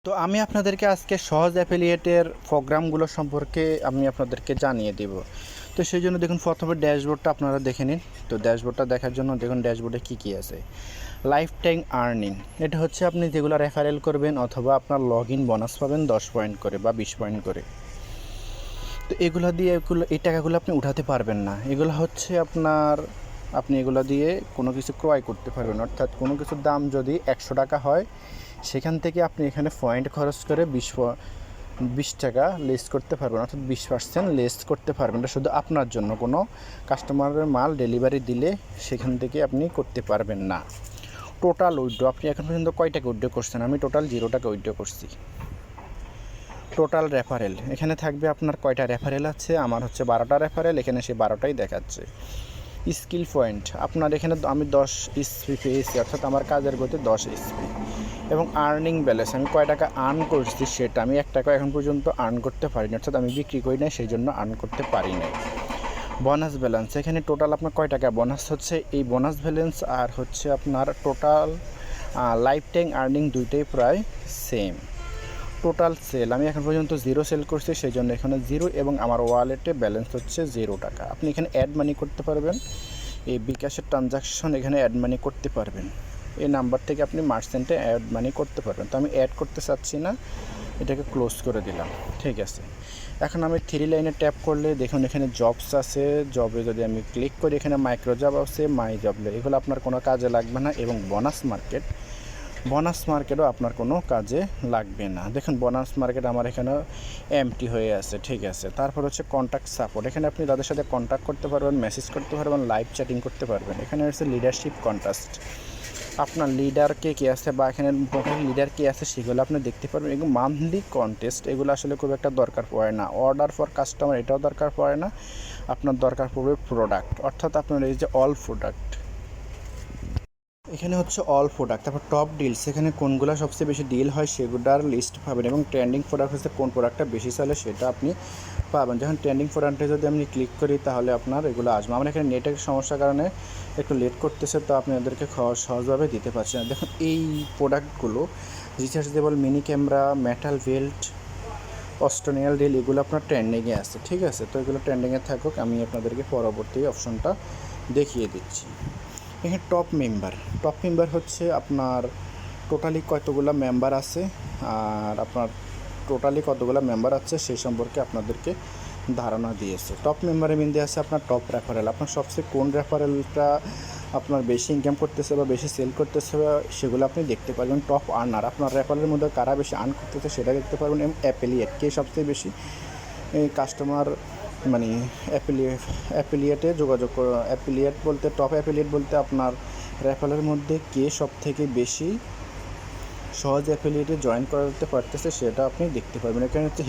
তো আমি আপনাদেরকে আজকে সহজ অ্যাফিলিয়েটের প্রোগ্রামগুলো সম্পর্কে আমি আপনাদেরকে জানিয়ে দেব। তো সেই জন্য দেখুন প্রথমে ড্যাশবোর্ডটা আপনারা দেখে নিন। তো ড্যাশবোর্ডটা দেখার জন্য দেখুন ড্যাশবোর্ডে কী আছে। লাইফ টাইম আর্নিং, এটা হচ্ছে আপনি যেগুলো রেফারেল করবেন অথবা আপনার লগ ইন বোনাস পাবেন 10 পয়েন্ট করে বা 20 পয়েন্ট করে। তো এগুলো দিয়ে এই টাকাগুলো আপনি উঠাতে পারবেন না। এগুলো হচ্ছে আপনি এগুলো দিয়ে কোনো কিছু ক্রয় করতে পারবেন, অর্থাৎ কোনো কিছুর দাম যদি 100 টাকা হয় সেখান থেকে আপনি এখানে পয়েন্ট খরচ করে 20 টাকা লেস করতে পারবেন, অর্থাৎ 20% লেস করতে পারবেন। এটা শুধু আপনার জন্য, কোনো কাস্টমারের মাল ডেলিভারি দিলে সেখান থেকে আপনি করতে পারবেন না। টোটাল উইথড্র, আপনি এখন পর্যন্ত কয় টাকা উইথড্র করছেন? আমি টোটাল 0 টাকা উইথড্র করছি। টোটাল রেফারেল, এখানে থাকবে আপনার কয়টা রেফারেল আছে। আমার হচ্ছে 12টা রেফারেল, এখানে সে 12টাই দেখাচ্ছে। স্কিল পয়েন্ট, আপনার এখানে আমি 10 এসপি পেয়েছি, অর্থাৎ আমার কাজের গতি 10 এসপি। এবং আর্নিং ব্যালেন্স, আমি কয় টাকা আর্ন করছি সেটা আমি 1 টাকা এখন পর্যন্ত আর্ন করতে পারিনি, অর্থাৎ আমি বিক্রি করি নাই, সেই জন্য আর্ন করতে পারি নাই। বোনাস ব্যালেন্স, এখানে টোটাল আপনার কয় টাকা বোনাস হচ্ছে, এই বোনাস ব্যালেন্স আর হচ্ছে আপনার টোটাল লাইফ টাইম আর্নিং দুইটাই প্রায় সেম। টোটাল সেল, আমি এখন পর্যন্ত 0 সেল করছি, সেই জন্য এখানে 0 এবং আমার ওয়ালেটে ব্যালেন্স হচ্ছে 0 টাকা। আপনি এখানে অ্যাড মানি করতে পারবেন, এই বিকাশের ট্রানজাকশন এখানে অ্যাড মানি করতে পারবেন। এই নাম্বার থেকে আপনি মার্চেন্টে অ্যাড মানি করতে পারবেন। তো আমি অ্যাড করতে চাচ্ছি না, এটাকে ক্লোজ করে দিলাম। ঠিক আছে, এখন আমি 3 লাইনে ট্যাপ করলে দেখুন এখানে জবস আছে। জবে যদি আমি ক্লিক করি এখানে মাইক্রো জব আছে, মাই জব, এগুলো আপনার কোনো কাজে লাগবে না। এবং বোনাস মার্কেটও আপনার কোনো কাজে লাগবে না। দেখুন বোনাস মার্কেট আমার এখানে এমটি হয়ে আছে। ঠিক আছে, তারপর হচ্ছে কন্ট্যাক্ট সাপোর্ট, এখানে আপনি তাদের সাথে কন্ট্যাক্ট করতে পারবেন, মেসেজ করতে পারবেন, লাইভ চ্যাটিং করতে পারবেন। এখানে হচ্ছে লিডারশিপ কন্টেস্ট, আপনার লিডার কে আছে বা এখানে লিডার কে আছে সেগুলো আপনি দেখতে পারবেন। এবং মান্থলি কন্টেস্ট, এগুলো আসলে খুব একটা দরকার পড়ে না। অর্ডার ফর কাস্টমার, এটাও দরকার পড়ে না। আপনার দরকার পড়বে প্রোডাক্ট, অর্থাৎ আপনার এই যে অল প্রোডাক্ট, এখানে হচ্ছে অল প্রোডাক্ট। তারপর টপ ডিলস, এখানে কোনগুলো সবচেয়ে বেশি ডিল হয় সেগুলোর লিস্ট পাবেন। এবং ট্রেন্ডিং প্রোডাক্ট হচ্ছে কোন প্রোডাক্টটা বেশি চলে সেটা আপনি পাবেন। যখন ট্রেন্ডিং প্রোডাক্টে যদি আমি ক্লিক করি তাহলে আপনার এগুলো আসবে। আমার এখানে নেটের সমস্যার কারণে একটু লেট করতেছে, তো আপনাদেরকে সহজভাবে দিতে পারছি না। দেখুন এই প্রোডাক্টগুলো rechargeable mini camera, metal belt, Australian deal, এগুলো আপনার ট্রেন্ডিংয়ে আছে। ঠিক আছে, তো এগুলো ট্রেন্ডিংয়ে থাকুক, আমি আপনাদেরকে পরবর্তী অপশনটা দেখিয়ে দিচ্ছি। এখানে টপ মেম্বার হচ্ছে আপনার টোটালি কতগুলো মেম্বার আছে, আর আপনার টোটালি কতগুলো মেম্বার আছে সেই সম্পর্কে আপনাদেরকে ধারণা দিয়েছে। টপ মেম্বারের মধ্যে আছে আপনার টপ রেফারেল, আপনার সবচেয়ে কোন রেফারেলটা আপনার বেশি ইনকাম করতেছে বা বেশি সেল করতেছে সেগুলো আপনি দেখতে পারবেন। টপ আর্নার, আপনার রেফারেলের মধ্যে কারা বেশি আর্ন করতেছে সেটা দেখতে পারবেন। এবং অ্যাফিলিয়েট, কে সবচেয়ে বেশি কাস্টমার মানে অ্যাফিলিয়েটে যোগাযোগ অ্যাফিলিয়েট বলতে, টপ অ্যাফিলিয়েট বলতে আপনার রেফারেলের মধ্যে কে সব থেকে বেশি সহজ অ্যাফিলিয়েটে জয়েন করাতে পারতেছে সেটা আপনি দেখতে পারবেন। এখানে হচ্ছে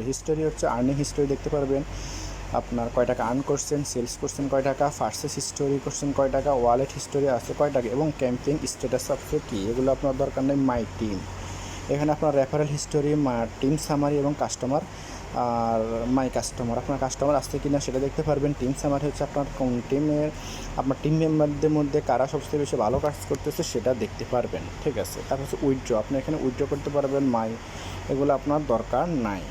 হিস্টোরি হচ্ছে আর্নিং হিস্টোরি দেখতে পারবেন। আপনার কয় টাকা আর্ন করছেন, সেলস করছেন কয় টাকা, পারচেস হিস্টোরি করছেন কয় টাকা, ওয়ালেট হিস্টোরি আছে কয় টাকা, এবং ক্যাম্পেইন স্ট্যাটাস অফে কী, এগুলো আপনার দরকার নেই। মাই টিম, এখানে আপনার রেফারেল হিস্টোরি, টিম সামারি এবং কাস্টমার আর মাই কাস্টমার, আপনার কাস্টমার আসছে কিনা সেটা দেখতে পারবেন। টিম সামারি হচ্ছে আপনার কোন টিমের, আপনার টিম মেম্বারদের মধ্যে কারা সবচেয়ে বেশি ভালো কাজ করতেছে সেটা দেখতে পারবেন। ঠিক আছে, তারপর হচ্ছে উইথড্র, আপনি এখানে উইথড্র করতে পারবেন। এগুলো আপনার দরকার নাই।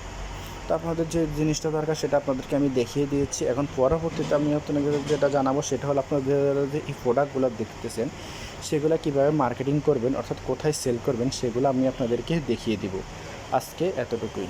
তো আপনাদের যে জিনিসটা দরকার সেটা আপনাদেরকে আমি দেখিয়ে দিয়েছি। এখন পরবর্তীতে আমি আপনাদের যেটা জানাবো সেটা হলো আপনাদের যে এই প্রোডাক্টগুলো দেখতেছেন সেগুলো কীভাবে মার্কেটিং করবেন, অর্থাৎ কোথায় সেল করবেন সেগুলো আমি আপনাদেরকে দেখিয়ে দিব। আজকে এতটুকুই।